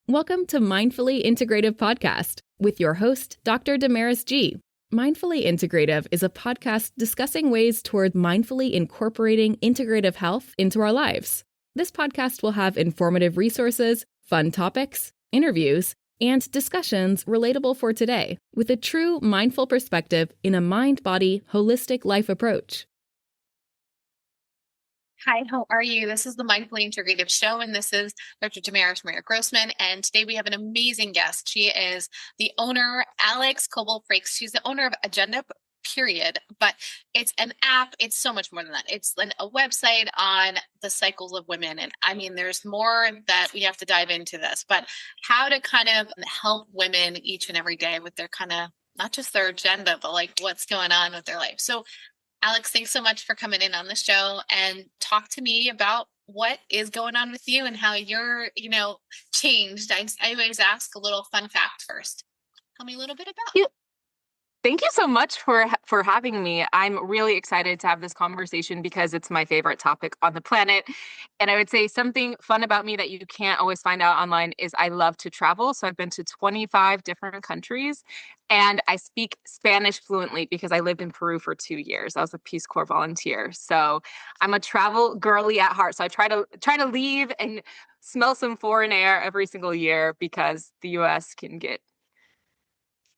Welcome to Mindfully Integrative Podcast with your host, Dr. Damaris G. Mindfully Integrative is a podcast discussing ways toward mindfully incorporating integrative health into our lives. This podcast will have informative resources, fun topics, interviews, and discussions relatable for today with a true mindful perspective in a mind-body, holistic life approach. Hi, how are you? This is the Mindfully Integrative Show, and this is Dr. Damaris Maria Grossman. And today we have an amazing guest. She is the owner, Alex Kobold-Frakes. She's the owner of Agenda, period. But it's an app. It's so much more than that. It's a website on the cycles of women. And I mean, there's more that we have to dive into this, but how to kind of help women each and every day with their kind of, not just their agenda, but like what's going on with their life. So Alex, thanks so much for coming in on the show and talk to me about what is going on with you and how you're, changed. I always ask a little fun fact first. Tell me a little bit about you. Thank you so much for having me. I'm really excited to have this conversation because it's my favorite topic on the planet. And I would say something fun about me that you can't always find out online is I love to travel. So I've been to 25 different countries and I speak Spanish fluently because I lived in Peru for 2 years. I was a Peace Corps volunteer. So I'm a travel girly at heart. So I try to leave and smell some foreign air every single year because the US can get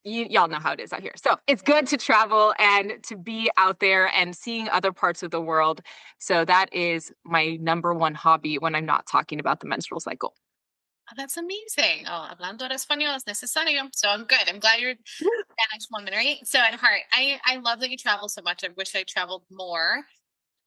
y'all know how it is out here. So it's good to travel and to be out there and seeing other parts of the world. So that is my number one hobby when I'm not talking about the menstrual cycle. Oh, that's amazing. Oh, hablando de español es necesario. So I'm good. I'm glad you're a Spanish woman, right? So at heart, I love that you travel so much. I wish I traveled more,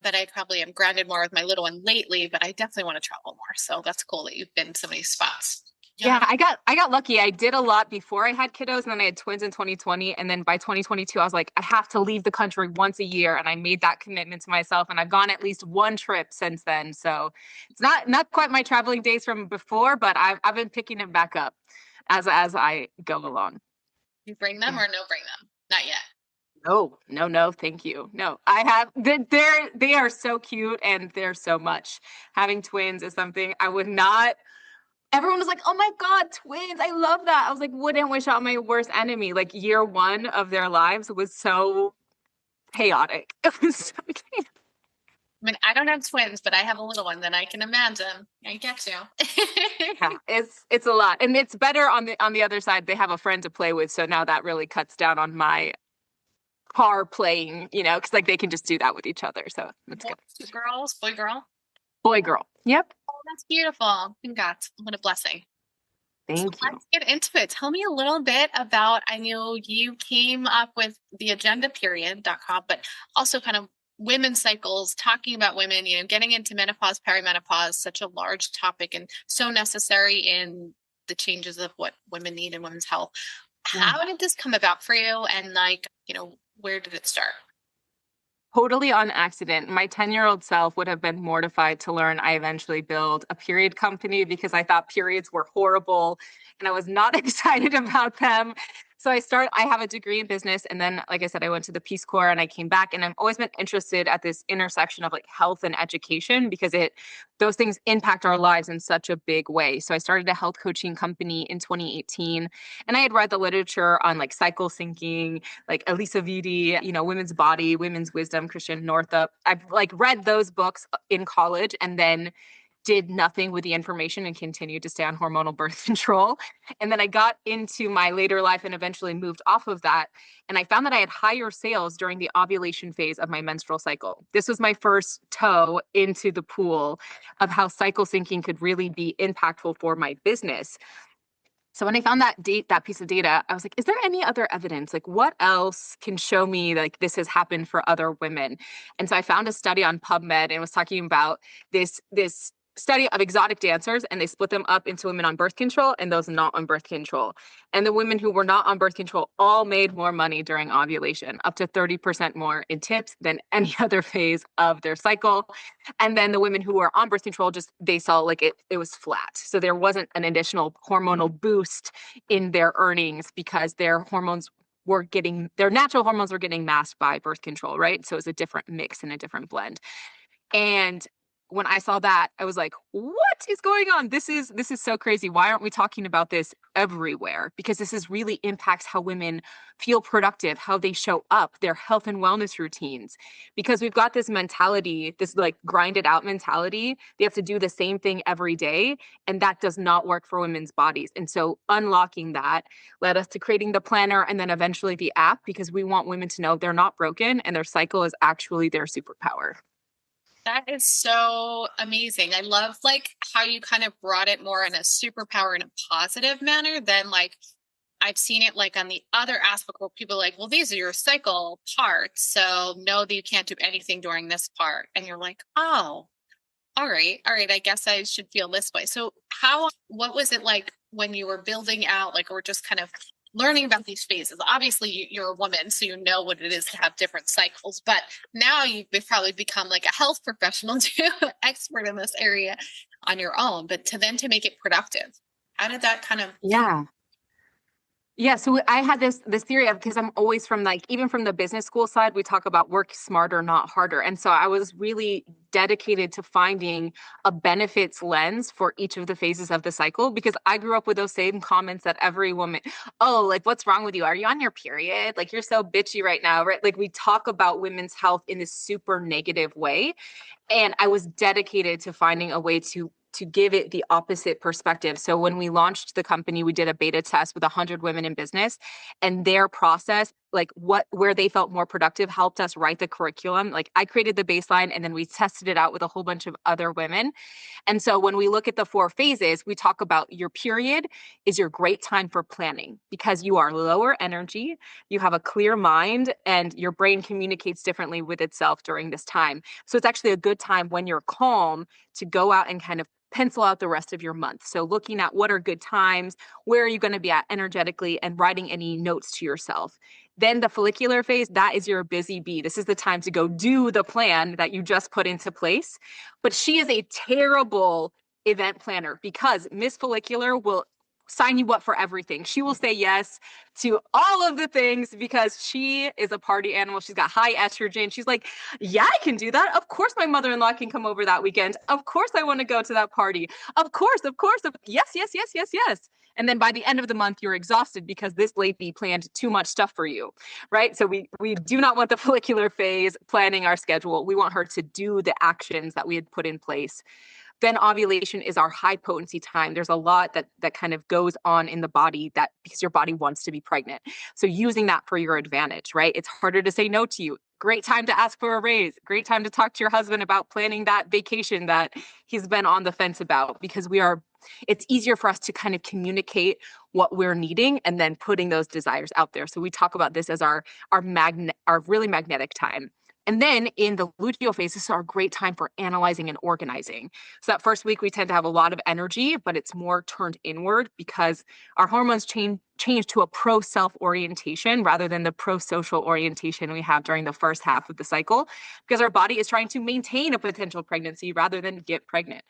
but I probably am grounded more with my little one lately, but I definitely want to travel more. So that's cool that you've been to so many spots. Yeah, I got lucky. I did a lot before I had kiddos, and then I had twins in 2020. And then by 2022, I was like, I have to leave the country once a year. And I made that commitment to myself. And I've gone at least one trip since then. So it's not quite my traveling days from before, but I've been picking them back up as I go along. You bring them or no bring them? Not yet. No, thank you. No, I have, they are so cute and they're so much. Having twins is something I would not. Everyone was like, oh my God, twins. I love that. I was like, wouldn't wish out my worst enemy. Like year one of their lives was so chaotic. It was so chaotic. I mean, I don't have twins, but I have a little one that I can imagine. I get you. Yeah, it's a lot. And it's better on the other side. They have a friend to play with. So now that really cuts down on my car playing, because like they can just do that with each other. So that's good. 2 girls, boy, girl? Boy, girl. Yep. Oh, that's beautiful. Congrats. What a blessing. Thank you. Let's get into it. Tell me a little bit about, I know you came up with the agendaperiod.com, but also kind of women's cycles, talking about women, getting into menopause, perimenopause, such a large topic and so necessary in the changes of what women need in women's health. How did this come about for you? And where did it start? Totally on accident. My 10-year-old self would have been mortified to learn I eventually built a period company because I thought periods were horrible and I was not excited about them. So I have a degree in business. And then, like I said, I went to the Peace Corps and I came back and I've always been interested at this intersection of like health and education because those things impact our lives in such a big way. So I started a health coaching company in 2018 and I had read the literature on like cycle syncing, like Elisa Vitti, Women's Body, Women's Wisdom, Christian Northup. I've like read those books in college and then did nothing with the information and continued to stay on hormonal birth control. And then I got into my later life and eventually moved off of that. And I found that I had higher sales during the ovulation phase of my menstrual cycle. This was my first toe into the pool of how cycle syncing could really be impactful for my business. So when I found that piece of data, I was like, is there any other evidence? Like what else can show me like this has happened for other women? And so I found a study on PubMed and was talking about this study of exotic dancers, and they split them up into women on birth control and those not on birth control. And the women who were not on birth control all made more money during ovulation, up to 30% more in tips than any other phase of their cycle. And then the women who were on birth control, they saw like it was flat. So there wasn't an additional hormonal boost in their earnings because their natural hormones were getting masked by birth control, right? So it was a different mix and a different blend. And when I saw that, I was like, what is going on? This is so crazy. Why aren't we talking about this everywhere? Because this is really impacts how women feel productive, how they show up, their health and wellness routines. Because we've got this mentality, this like grinded out mentality. They have to do the same thing every day, and that does not work for women's bodies. And so unlocking that led us to creating the planner and then eventually the app, because we want women to know they're not broken and their cycle is actually their superpower. That is so amazing. I love like how you kind of brought it more in a superpower in a positive manner than like I've seen it like on the other aspect where people are like, well, these are your cycle parts. So know that you can't do anything during this part. And you're like, oh, all right. All right. I guess I should feel this way. So what was it like when you were building out, like, or just kind of learning about these phases? Obviously you're a woman, so you know what it is to have different cycles, but now you've probably become like a health professional too, expert in this area on your own, but to make it productive. How did that kind of Yeah. Yeah, so I had this theory of, because I'm always from like, even from the business school side, we talk about work smarter, not harder. And so I was really dedicated to finding a benefits lens for each of the phases of the cycle, because I grew up with those same comments that every woman, oh, like, what's wrong with you? Are you on your period? Like, you're so bitchy right now, right? Like, we talk about women's health in this super negative way. And I was dedicated to finding a way to give it the opposite perspective. So when we launched the company, we did a beta test with 100 women in business, and their process, like where they felt more productive, helped us write the curriculum. Like, I created the baseline and then we tested it out with a whole bunch of other women. And so when we look at the 4 phases, we talk about your period is your great time for planning, because you are lower energy, you have a clear mind, and your brain communicates differently with itself during this time. So it's actually a good time when you're calm to go out and kind of pencil out the rest of your month. So looking at what are good times, where are you going to be at energetically, and writing any notes to yourself. Then the follicular phase, that is your busy bee. This is the time to go do the plan that you just put into place. But she is a terrible event planner, because Miss Follicular will sign you up for everything. She will say yes to all of the things because she is a party animal. She's got high estrogen. She's like, yeah, I can do that. Of course, my mother-in-law can come over that weekend. Of course, I want to go to that party. Of course. Yes, yes, yes, yes, yes. And then by the end of the month, you're exhausted because this lady planned too much stuff for you, right? So we do not want the follicular phase planning our schedule. We want her to do the actions that we had put in place. Then ovulation is our high potency time. There's a lot that kind of goes on in the body, that because your body wants to be pregnant. So using that for your advantage, right? It's harder to say no to you. Great time to ask for a raise. Great time to talk to your husband about planning that vacation that he's been on the fence about, because it's easier for us to kind of communicate what we're needing and then putting those desires out there. So we talk about this as our really magnetic time. And then in the luteal phase, this is our great time for analyzing and organizing. So that first week, we tend to have a lot of energy, but it's more turned inward because our hormones change to a pro-self orientation rather than the pro-social orientation we have during the first half of the cycle, because our body is trying to maintain a potential pregnancy rather than get pregnant.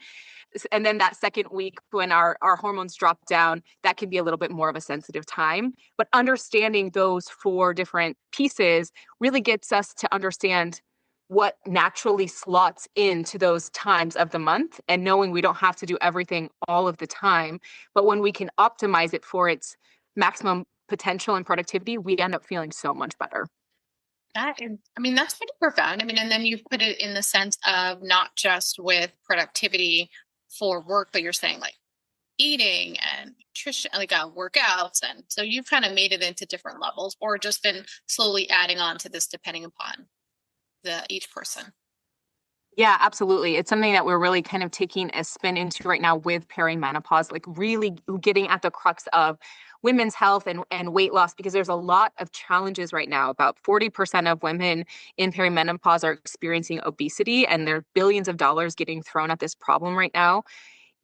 And then that second week, when our hormones drop down, that can be a little bit more of a sensitive time. But understanding those 4 different pieces really gets us to understand what naturally slots into those times of the month, and knowing we don't have to do everything all of the time. But when we can optimize it for its maximum potential and productivity, we end up feeling so much better. that's pretty profound. And then you put it in the sense of not just with productivity for work, but you're saying like eating and nutrition, like workouts. And so you've kind of made it into different levels, or just been slowly adding on to this depending upon each person. Yeah, absolutely. It's something that we're really kind of taking a spin into right now with perimenopause, like really getting at the crux of women's health and weight loss, because there's a lot of challenges right now. About 40% of women in perimenopause are experiencing obesity, and there are billions of dollars getting thrown at this problem right now.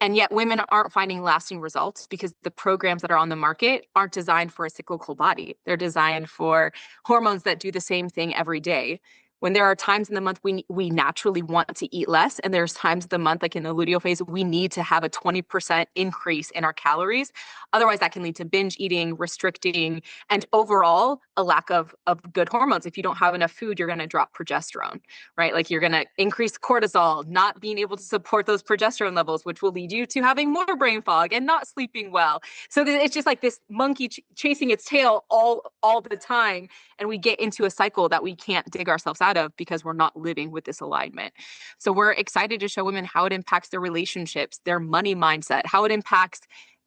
And yet women aren't finding lasting results because the programs that are on the market aren't designed for a cyclical body. They're designed for hormones that do the same thing every day. when there are times in the month we naturally want to eat less, and there's times of the month, like in the luteal phase, we need to have a 20% increase in our calories. Otherwise, that can lead to binge eating, restricting, and overall a lack of good hormones. If you don't have enough food, you're going to drop progesterone, right? Like you're going to increase cortisol, not being able to support those progesterone levels, which will lead you to having more brain fog and not sleeping well. So it's just like this monkey chasing its tail all the time. And we get into a cycle that we can't dig ourselves out of because we're not living with this alignment. So we're excited to show women how it impacts their relationships, their money mindset, how it impacts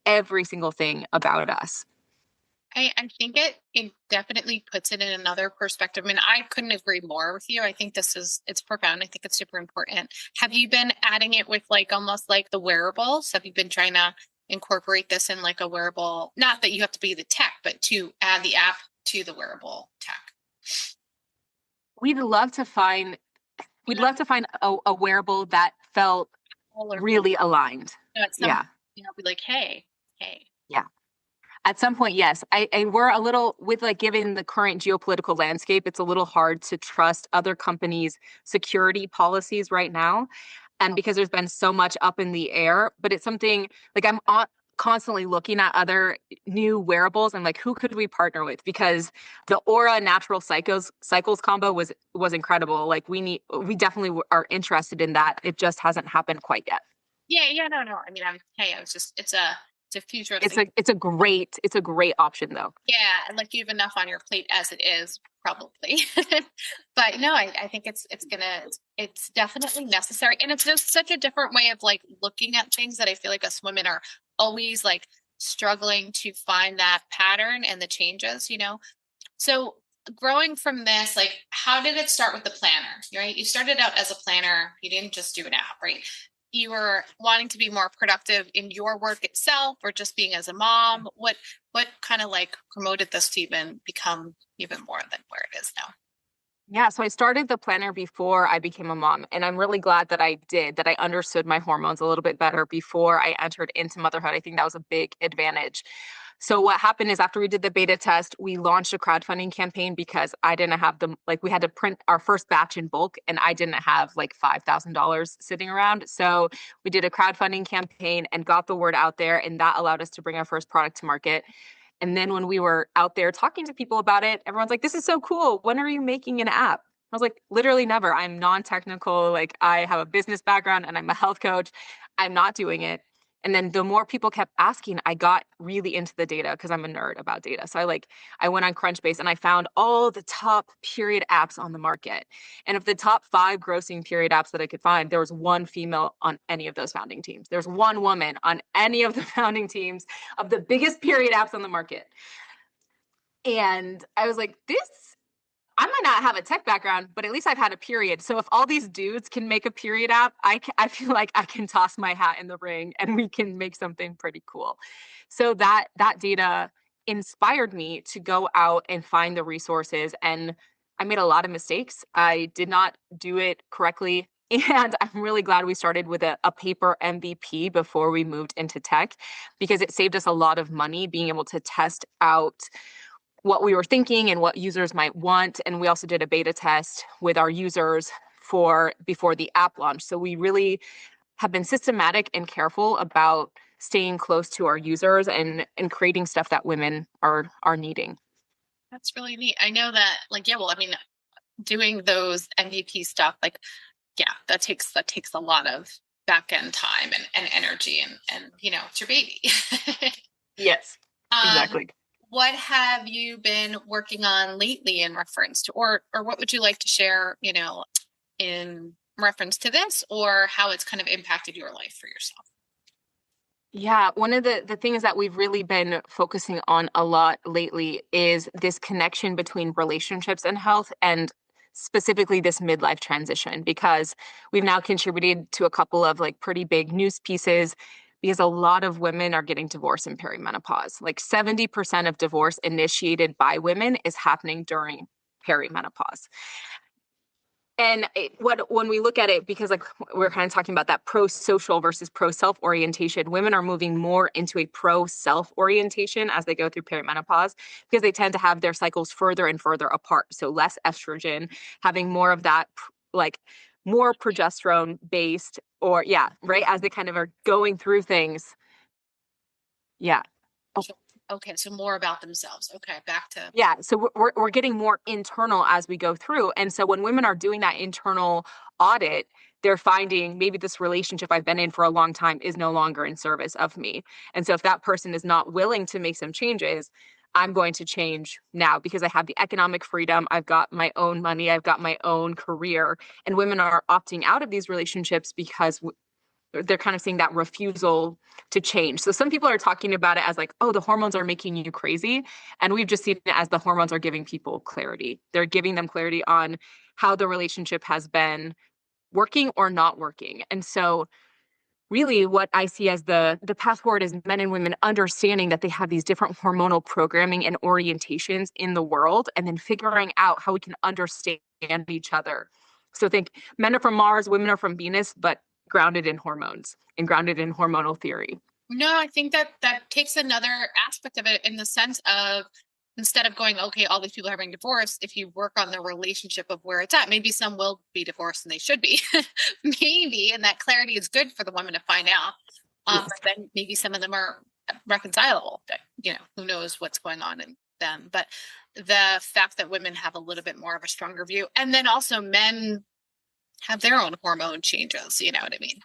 every single thing about us. I think it definitely puts it in another perspective. I mean, I couldn't agree more with you. I think it's profound. I think it's super important. Have you been adding it with like almost like the wearables? Have you been trying to incorporate this in like a wearable? Not that you have to be the tech, but to add the app to the wearable tech. We'd love to find a wearable that felt really aligned. Yeah. Be like, hey. Yeah. At some point, yes. We're a little, with like given the current geopolitical landscape, it's a little hard to trust other companies' security policies right now. And because there's been so much up in the air, but it's something like I'm constantly looking at other new wearables and like, who could we partner with? Because the Aura Natural Cycles combo was incredible. Like we definitely are interested in that. It just hasn't happened quite yet. Yeah, no. I mean, it's a future. It's a great option though. Yeah, and like you have enough on your plate as it is, probably. But no, I think it's definitely necessary, and it's just such a different way of like looking at things that I feel like us women are always like struggling to find that pattern and the changes, So growing from this, like, how did it start with the planner? Right, you started out as a planner. You didn't just do an app, right? You were wanting to be more productive in your work itself or just being as a mom? What kind of like promoted this to even become even more than where it is now? Yeah, so I started the planner before I became a mom, and I'm really glad that I did, that I understood my hormones a little bit better before I entered into motherhood. I think that was a big advantage. So what happened is after we did the beta test, we launched a crowdfunding campaign because I didn't have we had to print our first batch in bulk and I didn't have like $5,000 sitting around. So we did a crowdfunding campaign and got the word out there, and that allowed us to bring our first product to market. And then when we were out there talking to people about it, everyone's like, this is so cool. When are you making an app? I was like, literally never. I'm non-technical. Like I have a business background and I'm a health coach. I'm not doing it. And then the more people kept asking, I got really into the data because I'm a nerd about data. So I went on Crunchbase and I found all the top period apps on the market. And of the top 5 grossing period apps that I could find, there was one female on any of those founding teams. There's one woman on any of the founding teams of the biggest period apps on the market. And I was like, I might not have a tech background, but at least I've had a period. So if all these dudes can make a period app, I feel like I can toss my hat in the ring and we can make something pretty cool. So that data inspired me to go out and find the resources. And I made a lot of mistakes. I did not do it correctly. And I'm really glad we started with a paper MVP before we moved into tech, because it saved us a lot of money being able to test out what we were thinking and what users might want. And we also did a beta test with our users before the app launch. So we really have been systematic and careful about staying close to our users and creating stuff that women are needing. That's really neat. I know that, like, yeah, well, I mean, doing those MVP stuff, like, yeah, that takes a lot of back end time and energy and it's your baby. Yes, exactly. What have you been working on lately in reference to, or what would you like to share, in reference to this, or how it's kind of impacted your life for yourself? Yeah, one of the things that we've really been focusing on a lot lately is this connection between relationships and health, and specifically this midlife transition, because we've now contributed to a couple of like pretty big news pieces, because a lot of women are getting divorced in perimenopause. Like 70% of divorce initiated by women is happening during perimenopause. When we look at it, because like we're kind of talking about that pro-social versus pro-self orientation, women are moving more into a pro-self orientation as they go through perimenopause because they tend to have their cycles further and further apart. So less estrogen, having more of that, like more progesterone based, or yeah, right, as they kind of are going through things. Yeah. Okay, so more about themselves. Okay, back to Yeah, so we're getting more internal as we go through. And so when women are doing that internal audit, they're finding maybe this relationship I've been in for a long time is no longer in service of me. And so if that person is not willing to make some changes, I'm going to change now because I have the economic freedom. I've got my own money. I've got my own career. And women are opting out of these relationships because they're kind of seeing that refusal to change. So some people are talking about it as like, oh, the hormones are making you crazy. And we've just seen it as the hormones are giving people clarity. They're giving them clarity on how the relationship has been working or not working. And so really what I see as the path forward is men and women understanding that they have these different hormonal programming and orientations in the world, and then figuring out how we can understand each other. So think men are from Mars, women are from Venus, but grounded in hormones and grounded in hormonal theory. No, I think that takes another aspect of it in the sense of instead of going, okay, all these people are having divorce, if you work on the relationship of where it's at, maybe some will be divorced and they should be, maybe, and that clarity is good for the woman to find out. Yes. But then maybe some of them are reconcilable. Who knows what's going on in them. But the fact that women have a little bit more of a stronger view, and then also men have their own hormone changes, you know what I mean?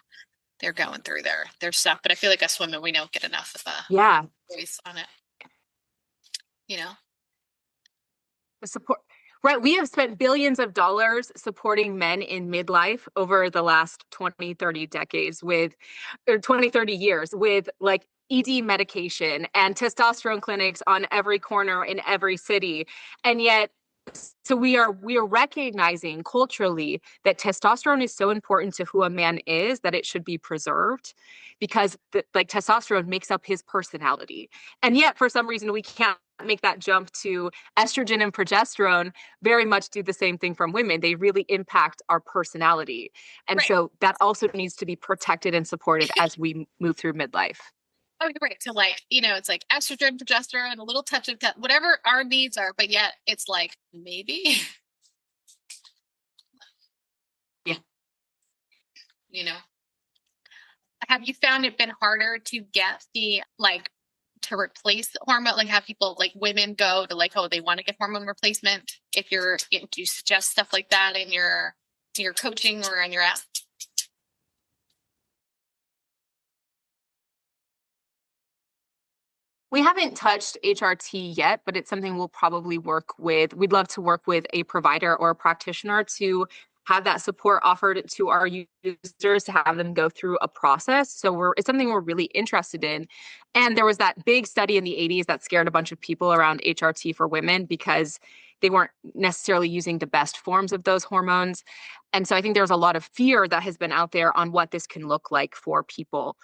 They're going through their stuff. But I feel like us women, we don't get enough of a voice on it. The support, right? We have spent billions of dollars supporting men in midlife over the last 20, 30 decades or 20, 30 years with like ED medication and testosterone clinics on every corner in every city. And yet, so we are recognizing culturally that testosterone is so important to who a man is that it should be preserved because like testosterone makes up his personality. And yet for some reason we can't make that jump to estrogen and progesterone very much do the same thing from women. They really impact our personality. And Right. So that also needs to be protected and supported as we move through midlife. Oh, you're right. So like, it's like estrogen, progesterone, a little touch of whatever our needs are, but yet it's like maybe, Yeah. Have you found it been harder to get to replace the hormone? Like have people like women go to like, oh, they want to get hormone replacement. Do you suggest stuff like that in your coaching or in your app? We haven't touched HRT yet, but it's something we'll probably work with. We'd love to work with a provider or a practitioner to have that support offered to our users to have them go through a process. So it's something we're really interested in. And there was that big study in the 80s that scared a bunch of people around HRT for women because they weren't necessarily using the best forms of those hormones. And so I think there's a lot of fear that has been out there on what this can look like for people.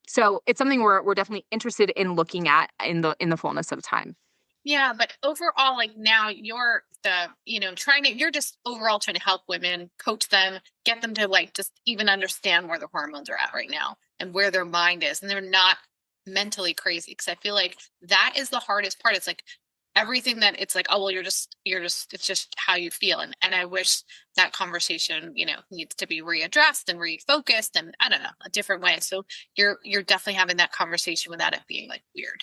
So it's something we're definitely interested in looking at in the fullness of time. Yeah, but overall, like now you're you're just overall trying to help women, coach them, get them to like just even understand where the hormones are at right now and where their mind is. And they're not mentally crazy. Cause I feel like that is the hardest part. It's like everything that it's like, oh, well, it's just how you feel. And I wish that conversation, needs to be readdressed and refocused and I don't know, a different way. So you're definitely having that conversation without it being like weird,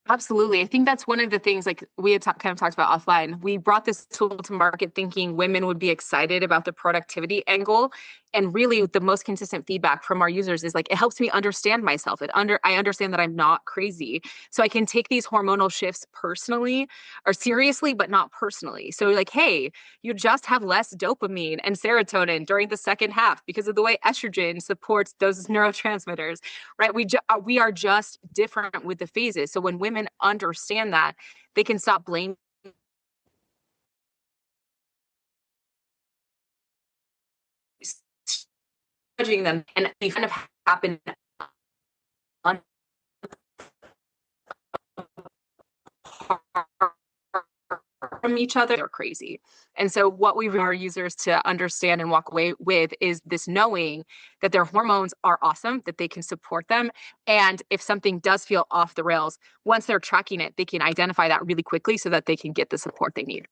Absolutely. I think that's one of the things like we had kind of talked about offline. We brought this tool to market thinking women would be excited about the productivity angle. And really the most consistent feedback from our users is like, it helps me understand myself. I understand that I'm not crazy. So I can take these hormonal shifts personally or seriously, but not personally. So like, hey, you just have less dopamine and serotonin during the second half because of the way estrogen supports those neurotransmitters, right? We are just different with the phases. So when women understand that, they can stop blaming judging them, and they kind of happen each other, they're crazy. And so what we want our users to understand and walk away with is this knowing that their hormones are awesome, that they can support them. And if something does feel off the rails, once they're tracking it, they can identify that really quickly so that they can get the support they need.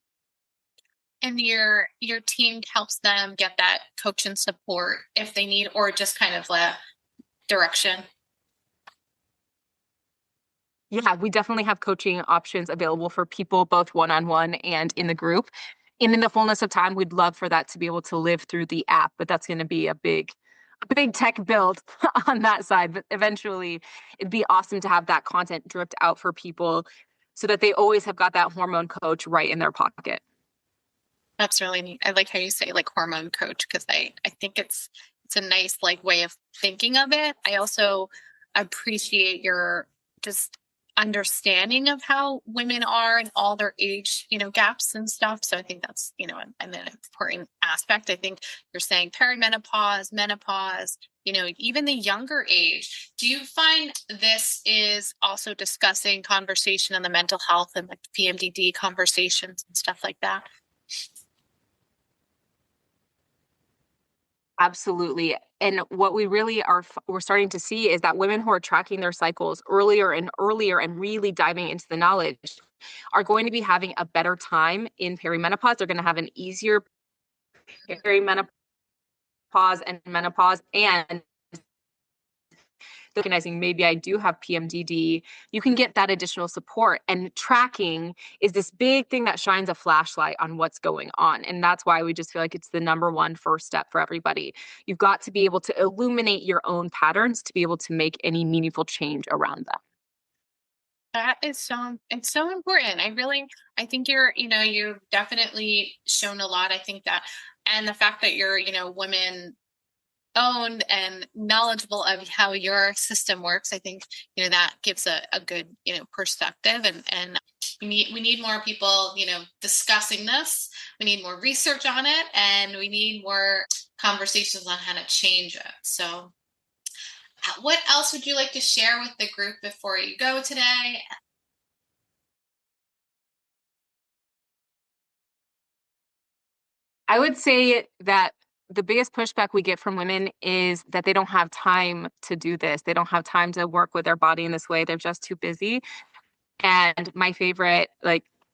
And your team helps them get that coach and support if they need, or just kind of direction. Yeah, we definitely have coaching options available for people, both one-on-one and in the group. And in the fullness of time, we'd love for that to be able to live through the app, but that's going to be a big tech build on that side. But eventually, it'd be awesome to have that content dripped out for people so that they always have got that hormone coach right in their pocket. That's really neat. I like how you say like hormone coach, because I think it's a nice like way of thinking of it. I also appreciate your just understanding of how women are and all their age, gaps and stuff. So I think that's, an important aspect. I think you're saying perimenopause, menopause, even the younger age. Do you find this is also discussing conversation on the mental health and like the PMDD conversations and stuff like that? Absolutely. And what we really we're starting to see is that women who are tracking their cycles earlier and really diving into the knowledge are going to be having a better time in perimenopause. They're going to have an easier perimenopause and menopause, and recognizing maybe I do have PMDD, you can get that additional support. And tracking is this big thing that shines a flashlight on what's going on. And that's why we just feel like it's the number one first step for everybody. You've got to be able to illuminate your own patterns to be able to make any meaningful change around them. That is it's so important. I think you've definitely shown a lot. I think that, and the fact that you're, women owned and knowledgeable of how your system works, I think that gives a good perspective, and we need more people discussing this. We need more research on it, and we need more conversations on how to change it. So what else would you like to share with the group before you go today? I would say that the biggest pushback we get from women is that they don't have time to do this. They don't have time to work with their body in this way. They're just too busy. And my favorite,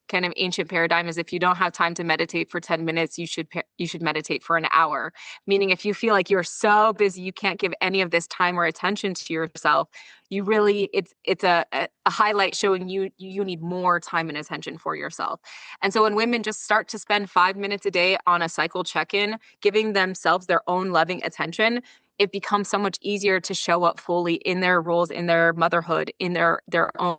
kind of ancient paradigm is if you don't have time to meditate for 10 minutes, you should meditate for an hour. Meaning if you feel like you're so busy, you can't give any of this time or attention to yourself, you really, it's a highlight showing you need more time and attention for yourself. And so when women just start to spend 5 minutes a day on a cycle check-in, giving themselves their own loving attention, it becomes so much easier to show up fully in their roles, in their motherhood, in their own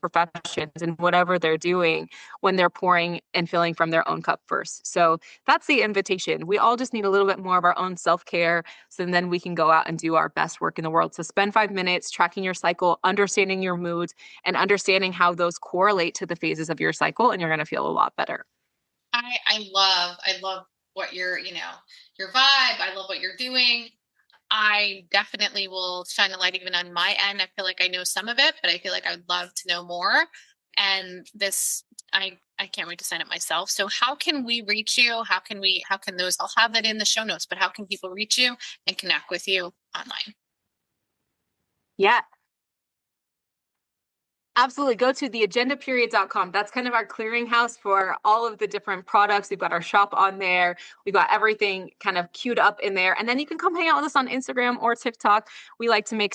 professions, and whatever they're doing when they're pouring and filling from their own cup first. So that's the invitation. We all just need a little bit more of our own self-care, so then we can go out and do our best work in the world. So spend 5 minutes tracking your cycle, understanding your moods, and understanding how those correlate to the phases of your cycle, and you're going to feel a lot better. I love what your vibe. I love what you're doing. I definitely will shine a light even on my end. I feel like I know some of it, but I feel like I would love to know more. And this, I can't wait to sign up myself. So how can we reach you? How can those, I'll have that in the show notes, but how can people reach you and connect with you online? Yeah. Absolutely. Go to theagendaperiod.com. That's kind of our clearinghouse for all of the different products. We've got our shop on there. We've got everything kind of queued up in there. And then you can come hang out with us on Instagram or TikTok. We like to make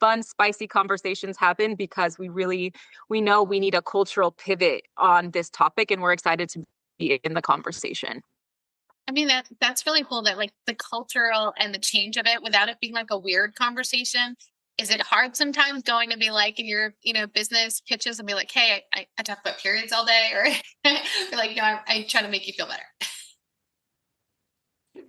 fun, spicy conversations happen because we know we need a cultural pivot on this topic, and we're excited to be in the conversation. I mean, that's really cool, that like the cultural and the change of it without it being like a weird conversation. Is it hard sometimes going to be like in your, business pitches and be like, hey, I talk about periods all day, or be like, I try to make you feel better? It's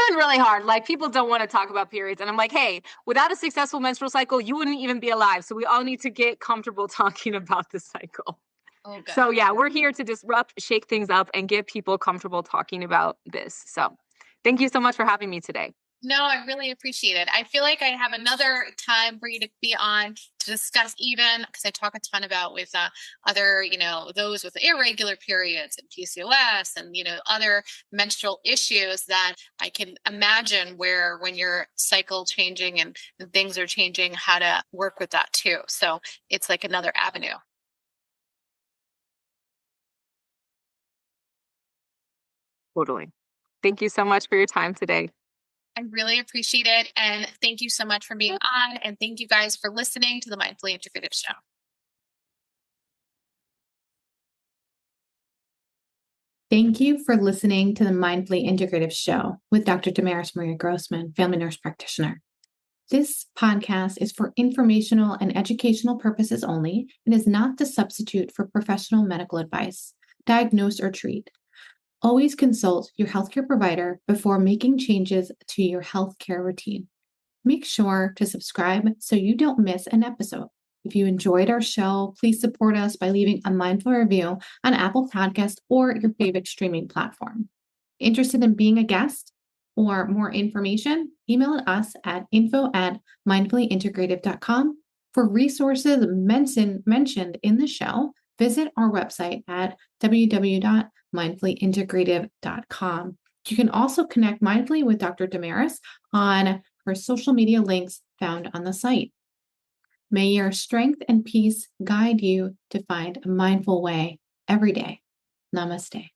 been really hard. Like, people don't want to talk about periods. And I'm like, hey, without a successful menstrual cycle, you wouldn't even be alive. So we all need to get comfortable talking about the cycle. Okay. So yeah, we're here to disrupt, shake things up, and get people comfortable talking about this. So thank you so much for having me today. No, I really appreciate it. I feel like I have another time for you to be on to discuss, even because I talk a ton about with other, those with irregular periods and PCOS and, other menstrual issues that I can imagine where when your cycle changing and things are changing, how to work with that too. So it's like another avenue. Totally. Thank you so much for your time today. I really appreciate it. And thank you so much for being on. And thank you guys for listening to the Mindfully Integrative Show. Thank you for listening to the Mindfully Integrative Show with Dr. Damaris Maria Grossman, family nurse practitioner. This podcast is for informational and educational purposes only and is not to substitute for professional medical advice, diagnose, or treat. Always consult your healthcare provider before making changes to your healthcare routine. Make sure to subscribe so you don't miss an episode. If you enjoyed our show, please support us by leaving a mindful review on Apple Podcast or your favorite streaming platform. Interested in being a guest or more information? Email us at info@mindfullyintegrative.com. For resources mentioned in the show, visit our website at www.mindfullyintegrative.com. You can also connect mindfully with Dr. Damaris on her social media links found on the site. May your strength and peace guide you to find a mindful way every day. Namaste.